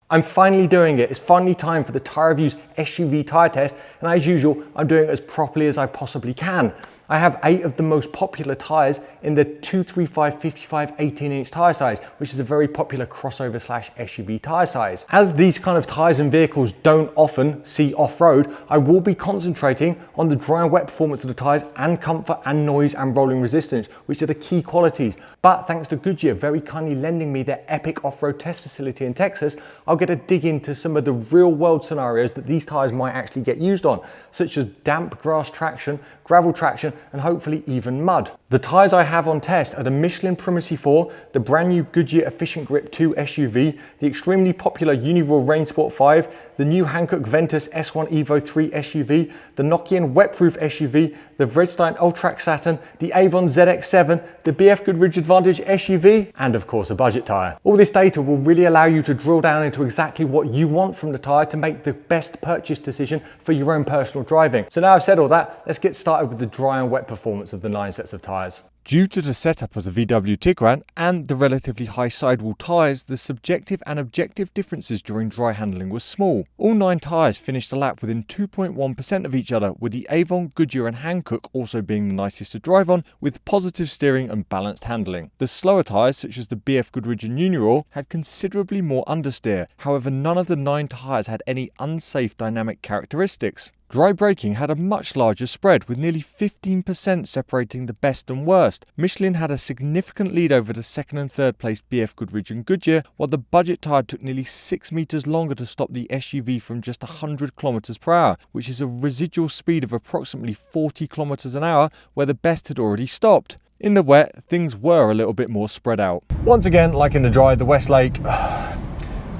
I'm finally doing it. It's finally time for the Tyre Review's SUV tyre test, and as usual, I'm doing it as properly as I possibly can. I have 8 of the most popular tyres in the 235/55 18-inch tyre size, which is a very popular crossover / SUV tyre size. As these kind of tyres and vehicles don't often see off-road, I will be concentrating on the dry and wet performance of the tyres and comfort and noise and rolling resistance, which are the key qualities. But thanks to Goodyear very kindly lending me their epic off-road test facility in Texas, I'll get to dig into some of the real-world scenarios that these tyres might actually get used on, such as damp grass traction, gravel traction, and hopefully even mud. The tyres I have on test are the Michelin Primacy 4, the brand new Goodyear EfficientGrip 2 SUV, the extremely popular Uniroyal Rainsport 5, the new Hankook Ventus S1 Evo 3 SUV, the Nokian WetProof SUV, the Vredestein Ultrac Satin, the Avon ZX7, the BFGoodrich Advantage SUV, and of course a budget tyre. All this data will really allow you to drill down into exactly what you want from the tyre to make the best purchase decision for your own personal driving. So now I've said all that, let's get started with the dry and wet performance of the 9 sets of tyres. Due to the setup of the VW Tiguan and the relatively high sidewall tyres, the subjective and objective differences during dry handling were small. All 9 tyres finished the lap within 2.1% of each other, with the Avon, Goodyear and Hankook also being the nicest to drive on, with positive steering and balanced handling. The slower tyres, such as the BFGoodrich and Uniroyal, had considerably more understeer. However, none of the 9 tyres had any unsafe dynamic characteristics. Dry braking had a much larger spread, with nearly 15% separating the best and worst. Michelin had a significant lead over the second and third placed BFGoodrich and Goodyear, while the budget tyre took nearly 6 meters longer to stop the SUV from just 100 kilometers per hour, which is a residual speed of approximately 40 kilometers an hour, where the best had already stopped. In the wet, things were a little bit more spread out. Once again, like in the dry, the WestLake,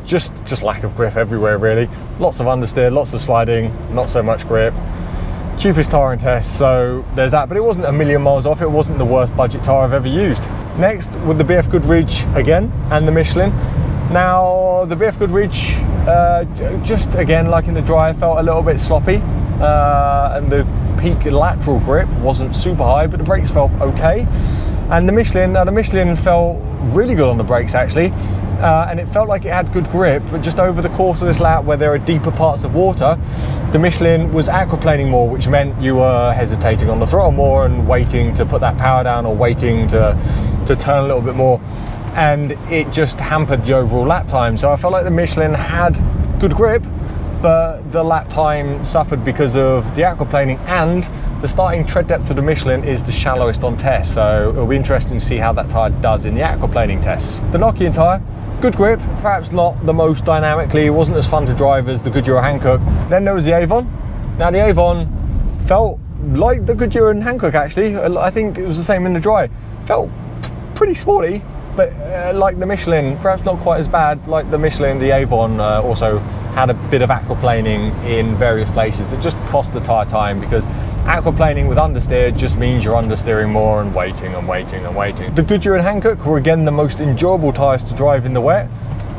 just lack of grip everywhere really. Lots of understeer, lots of sliding, not so much grip. Cheapest tyre in test, so there's that, but it wasn't a million miles off. It wasn't the worst budget tyre I've ever used. Next, with the BFGoodrich again, and the Michelin. Now, the BFGoodrich, just again, like in the dry, felt a little bit sloppy, and the peak lateral grip wasn't super high, but the brakes felt okay. And the Michelin felt really good on the brakes actually. And it felt like it had good grip, but just over the course of this lap where there are deeper parts of water, the Michelin was aquaplaning more, which meant you were hesitating on the throttle more and waiting to put that power down or waiting to turn a little bit more, and it just hampered the overall lap time. So I felt like the Michelin had good grip, but the lap time suffered because of the aquaplaning, and the starting tread depth of the Michelin is the shallowest on test, so it'll be interesting to see how that tyre does in the aquaplaning tests. The Nokian tyre, good grip, perhaps not the most dynamically, it wasn't as fun to drive as the Goodyear Hankook. Then there was the Avon. Now the Avon felt like the Goodyear and Hankook actually. I think it was the same in the dry. Felt pretty sporty, but like the Michelin, perhaps not quite as bad. Like the Michelin, the Avon also had a bit of aquaplaning in various places that just cost the tyre time, because aquaplaning with understeer just means you're understeering more and waiting and waiting and waiting. The Goodyear and Hankook were again the most enjoyable tyres to drive in the wet,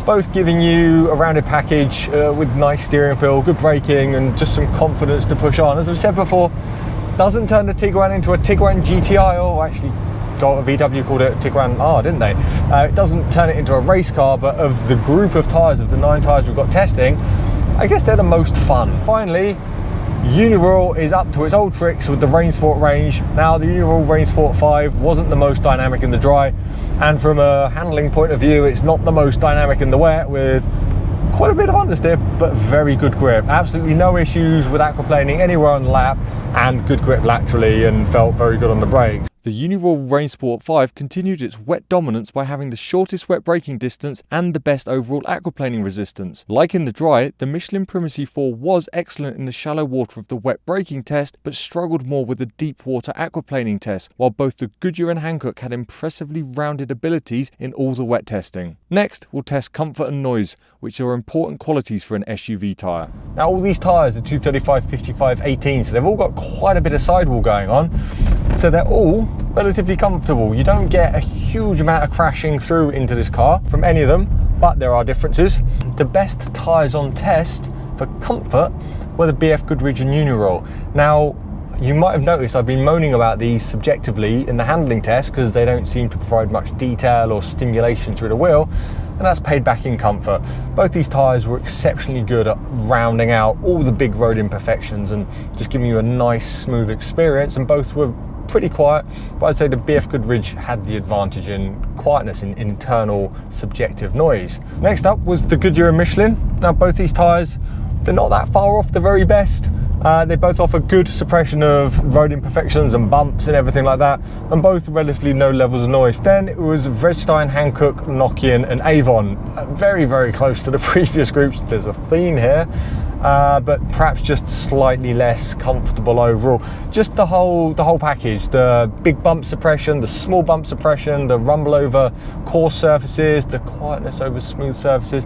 both giving you a rounded package with nice steering feel, good braking and just some confidence to push on. As I've said before, doesn't turn the Tiguan into a Tiguan GTI, or actually VW called it Tiguan R, didn't they? It doesn't turn it into a race car, but of the group of tyres, of the 9 tyres we've got testing, I guess they're the most fun. Finally, Uniroyal is up to its old tricks with the Rainsport range. Now the Uniroyal Rainsport 5 wasn't the most dynamic in the dry, and from a handling point of view it's not the most dynamic in the wet, with quite a bit of understeer but very good grip. Absolutely no issues with aquaplaning anywhere on the lap, and good grip laterally, and felt very good on the brakes. The Uniroyal Rainsport 5 continued its wet dominance by having the shortest wet braking distance and the best overall aquaplaning resistance. Like in the dry, the Michelin Primacy 4 was excellent in the shallow water of the wet braking test, but struggled more with the deep water aquaplaning test, while both the Goodyear and Hankook had impressively rounded abilities in all the wet testing. Next, we'll test comfort and noise, which are important qualities for an SUV tyre. Now all these tyres are 235/55 18, so they've all got quite a bit of sidewall going on, so they're all relatively comfortable. You don't get a huge amount of crashing through into this car from any of them, but there are differences. The best tyres on test for comfort were the BFGoodrich and Uniroyal. Now, you might have noticed I've been moaning about these subjectively in the handling test because they don't seem to provide much detail or stimulation through the wheel. and that's paid back in comfort. Both these tyres were exceptionally good at rounding out all the big road imperfections and just giving you a nice smooth experience, and both were pretty quiet, but I'd say the BFGoodrich had the advantage in quietness, in internal subjective noise. Next up was the Goodyear and Michelin. Now both these tyres, they're not that far off the very best. They both offer good suppression of road imperfections and bumps and everything like that, and both relatively low levels of noise. Then it was Vredestein, Hankook, Nokian and Avon. Very, very close to the previous groups. There's a theme here, but perhaps just slightly less comfortable overall. Just the whole package, the big bump suppression, the small bump suppression, the rumble over coarse surfaces, the quietness over smooth surfaces,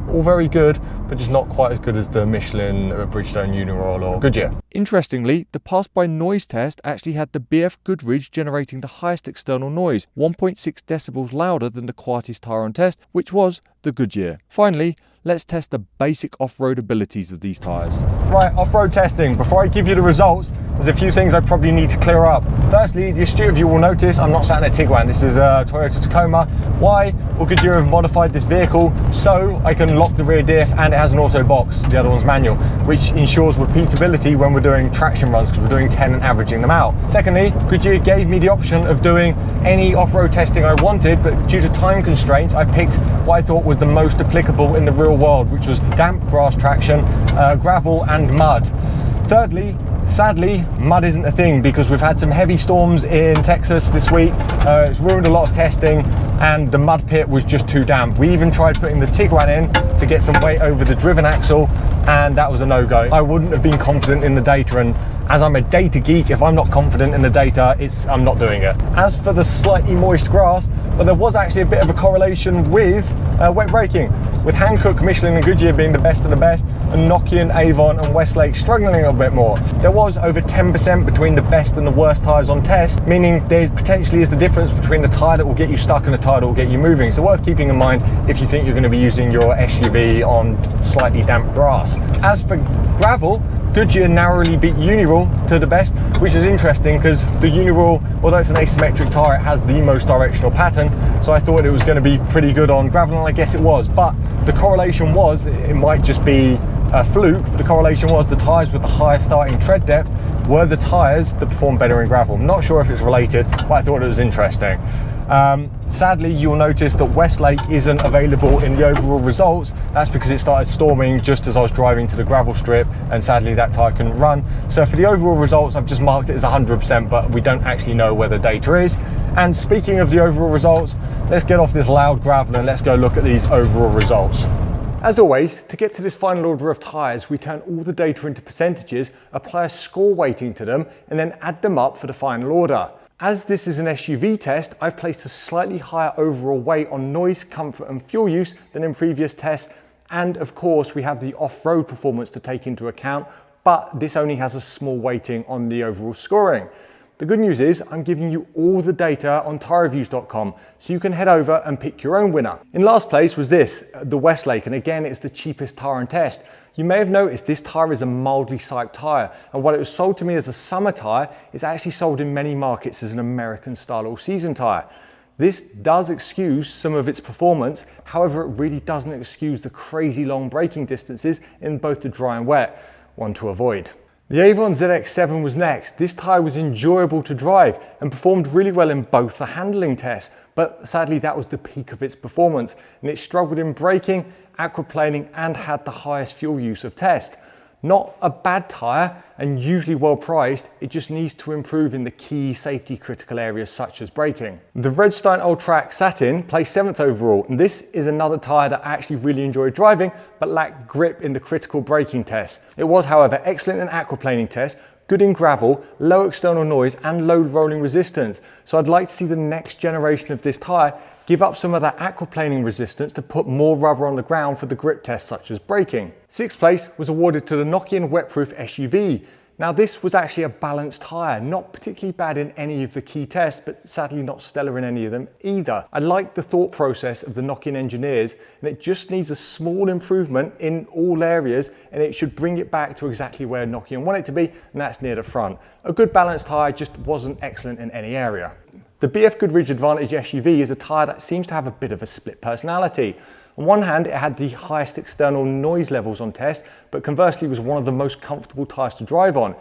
all very good, but just not quite as good as the Michelin, Bridgestone, Uniroyal or Goodyear. Interestingly, the pass-by noise test actually had the BFGoodrich generating the highest external noise, 1.6 decibels louder than the quietest tyre on test, which was the Goodyear. Finally, let's test the basic off-road abilities of these tyres. Right, off-road testing. Before I give you the results, there's a few things I probably need to clear up. Firstly, the astute of you will notice I'm not sat in a Tiguan. This is a Toyota Tacoma. Why? Well, Goodyear have modified this vehicle so I can lock the rear diff, and it has an auto box. The other one's manual, which ensures repeatability when we're doing traction runs, because we're doing 10 and averaging them out. Secondly, Goodyear gave me the option of doing any off-road testing I wanted, but due to time constraints, I picked what I thought was the most applicable in the real world, which was damp grass traction, gravel and mud. Thirdly, sadly, mud isn't a thing, because we've had some heavy storms in Texas this week. It's ruined a lot of testing, and the mud pit was just too damp. We even tried putting the Tiguan in to get some weight over the driven axle, and that was a no-go. I wouldn't have been confident in the data, and as I'm a data geek, if I'm not confident in the data, I'm not doing it. As for the slightly moist grass, well, there was actually a bit of a correlation with wet braking, with Hankook, Michelin and Goodyear being the best of the best, and Nokian, Avon and WestLake struggling a little bit more. There was over 10% between the best and the worst tyres on test, meaning there potentially is the difference between the tyre that will get you stuck and a tyre that will get you moving. So worth keeping in mind if you think you're going to be using your SUV on slightly damp grass. As for gravel, Goodyear narrowly beat Uniroyal to the best, which is interesting because the Uniroyal, although it's an asymmetric tyre, it has the most directional pattern, so I thought it was going to be pretty good on gravel, and I guess it was. But the correlation was, it might just be a fluke, but the correlation was the tyres with the highest starting tread depth were the tyres that performed better in gravel. I'm not sure if it's related, but I thought it was interesting. Sadly, you'll notice that WestLake isn't available in the overall results. That's because it started storming just as I was driving to the gravel strip, and sadly that tyre couldn't run. So for the overall results, I've just marked it as 100%, but we don't actually know where the data is. And speaking of the overall results, let's get off this loud gravel and let's go look at these overall results. As always, to get to this final order of tyres, we turn all the data into percentages, apply a score weighting to them, and then add them up for the final order. As this is an SUV test, I've placed a slightly higher overall weight on noise, comfort and fuel use than in previous tests, and of course we have the off-road performance to take into account, but this only has a small weighting on the overall scoring. The good news is I'm giving you all the data on tyrereviews.com, so you can head over and pick your own winner. In last place was this, the WestLake, and again it's the cheapest tyre on test. You may have noticed this tyre is a mildly siped tyre, and while it was sold to me as a summer tyre, it's actually sold in many markets as an American style all-season tyre. This does excuse some of its performance, however it really doesn't excuse the crazy long braking distances in both the dry and wet, one to avoid. The Avon ZX7 was next. This tyre was enjoyable to drive and performed really well in both the handling tests, but sadly that was the peak of its performance, and it struggled in braking, aquaplaning and had the highest fuel use of test. Not a bad tyre and usually well priced, it just needs to improve in the key safety critical areas such as braking. The Vredestein Ultrac Satin placed 7th overall, and this is another tyre that I actually really enjoyed driving but lacked grip in the critical braking test. It was however excellent in aquaplaning tests, good in gravel, low external noise and low rolling resistance. So I'd like to see the next generation of this tyre give up some of that aquaplaning resistance to put more rubber on the ground for the grip tests such as braking. 6th place was awarded to the Nokian WetProof SUV. Now this was actually a balanced tyre, not particularly bad in any of the key tests, but sadly not stellar in any of them either. I like the thought process of the Nokian engineers, and it just needs a small improvement in all areas, and it should bring it back to exactly where Nokian want it to be, and that's near the front. A good balanced tyre, just wasn't excellent in any area. The BFGoodrich Advantage SUV is a tyre that seems to have a bit of a split personality. On one hand, it had the highest external noise levels on test, but conversely was one of the most comfortable tyres to drive on.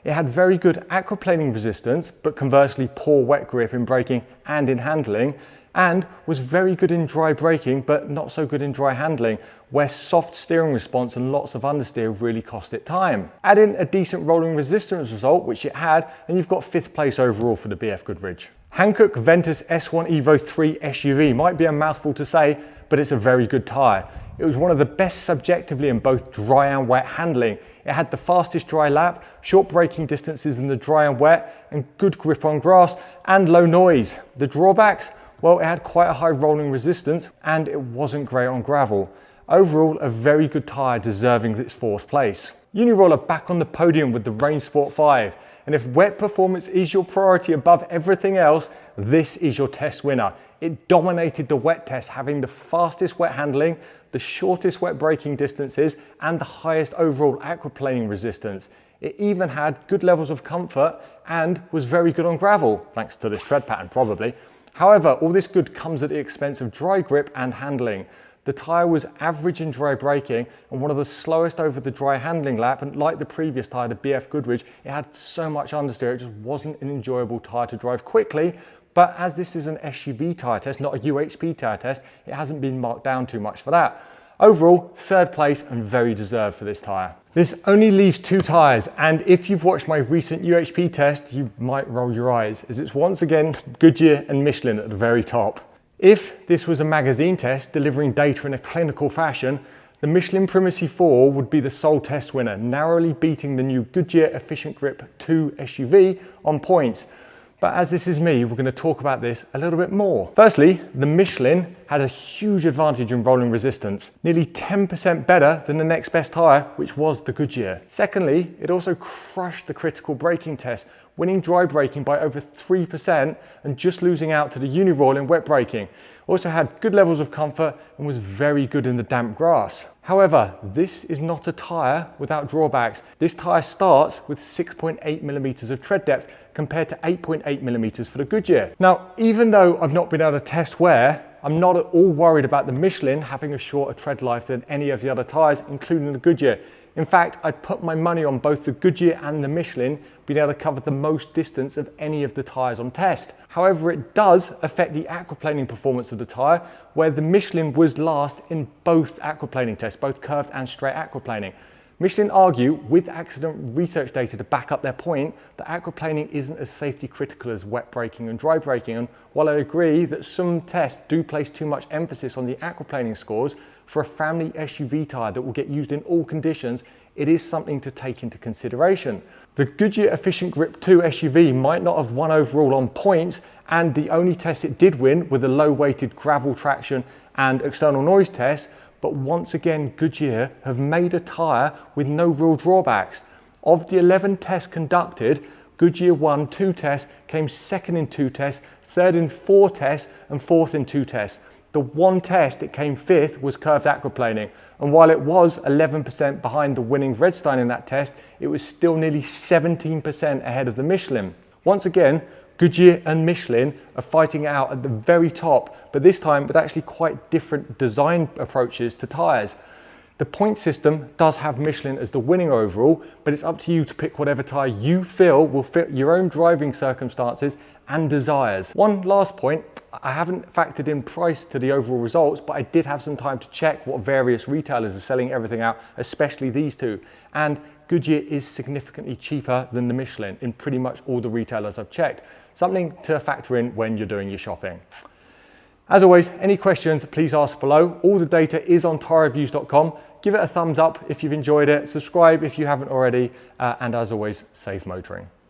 It had very good aquaplaning resistance, but conversely poor wet grip in braking and in handling, and was very good in dry braking, but not so good in dry handling, where soft steering response and lots of understeer really cost it time. Add in a decent rolling resistance result, which it had, and you've got 5th place overall for the BFGoodrich. Hankook Ventus S1 Evo 3 SUV might be a mouthful to say, but it's a very good tyre. It was one of the best subjectively in both dry and wet handling. It had the fastest dry lap, short braking distances in the dry and wet, and good grip on grass, and low noise. The drawbacks? Well, it had quite a high rolling resistance, and it wasn't great on gravel. Overall, a very good tyre deserving its 4th place. Uniroyal are back on the podium with the Rainsport 5, and if wet performance is your priority above everything else, this is your test winner. It dominated the wet test, having the fastest wet handling, the shortest wet braking distances, and the highest overall aquaplaning resistance. It even had good levels of comfort and was very good on gravel, thanks to this tread pattern probably. However, all this good comes at the expense of dry grip and handling. The tyre was average in dry braking and one of the slowest over the dry handling lap, and like the previous tyre, the BFGoodrich, it had so much understeer, it just wasn't an enjoyable tyre to drive quickly. But as this is an SUV tyre test, not a UHP tyre test, it hasn't been marked down too much for that. Overall, 3rd place and very deserved for this tyre. This only leaves 2 tyres, and if you've watched my recent UHP test, you might roll your eyes, as it's once again Goodyear and Michelin at the very top. If this was a magazine test delivering data in a clinical fashion, the Michelin Primacy 4 would be the sole test winner, narrowly beating the new Goodyear EfficientGrip 2 SUV on points. But as this is me, we're going to talk about this a little bit more. Firstly, the Michelin had a huge advantage in rolling resistance, nearly 10% better than the next best tyre, which was the Goodyear. Secondly, it also crushed the critical braking test, winning dry braking by over 3% and just losing out to the Uniroyal in wet braking. Also had good levels of comfort and was very good in the damp grass. However, this is not a tyre without drawbacks. This tyre starts with 6.8mm of tread depth compared to 8.8mm for the Goodyear. Now, even though I've not been able to test wear, I'm not at all worried about the Michelin having a shorter tread life than any of the other tyres, including the Goodyear. In fact, I'd put my money on both the Goodyear and the Michelin being able to cover the most distance of any of the tyres on test. However, it does affect the aquaplaning performance of the tyre, where the Michelin was last in both aquaplaning tests, both curved and straight aquaplaning. Michelin argue, with accident research data to back up their point, that aquaplaning isn't as safety critical as wet braking and dry braking, and while I agree that some tests do place too much emphasis on the aquaplaning scores, for a family SUV tyre that will get used in all conditions, it is something to take into consideration. The Goodyear EfficientGrip 2 SUV might not have won overall on points, and the only tests it did win were the low-weighted gravel traction and external noise tests, but once again Goodyear have made a tyre with no real drawbacks. Of the 11 tests conducted, Goodyear won 2 tests, came 2nd in 2 tests, 3rd in 4 tests, and 4th in 2 tests. The one test it came 5th was curved aquaplaning, and while it was 11% behind the winning Vredestein in that test, it was still nearly 17% ahead of the Michelin. Once again, Goodyear and Michelin are fighting it out at the very top, but this time with actually quite different design approaches to tyres. The point system does have Michelin as the winning overall, but it's up to you to pick whatever tyre you feel will fit your own driving circumstances and desires. One last point, I haven't factored in price to the overall results, but I did have some time to check what various retailers are selling everything out, especially these two. And Goodyear is significantly cheaper than the Michelin in pretty much all the retailers I've checked. Something to factor in when you're doing your shopping. As always, any questions, please ask below. All the data is on tyrereviews.com. Give it a thumbs up if you've enjoyed it, subscribe if you haven't already, and as always, safe motoring.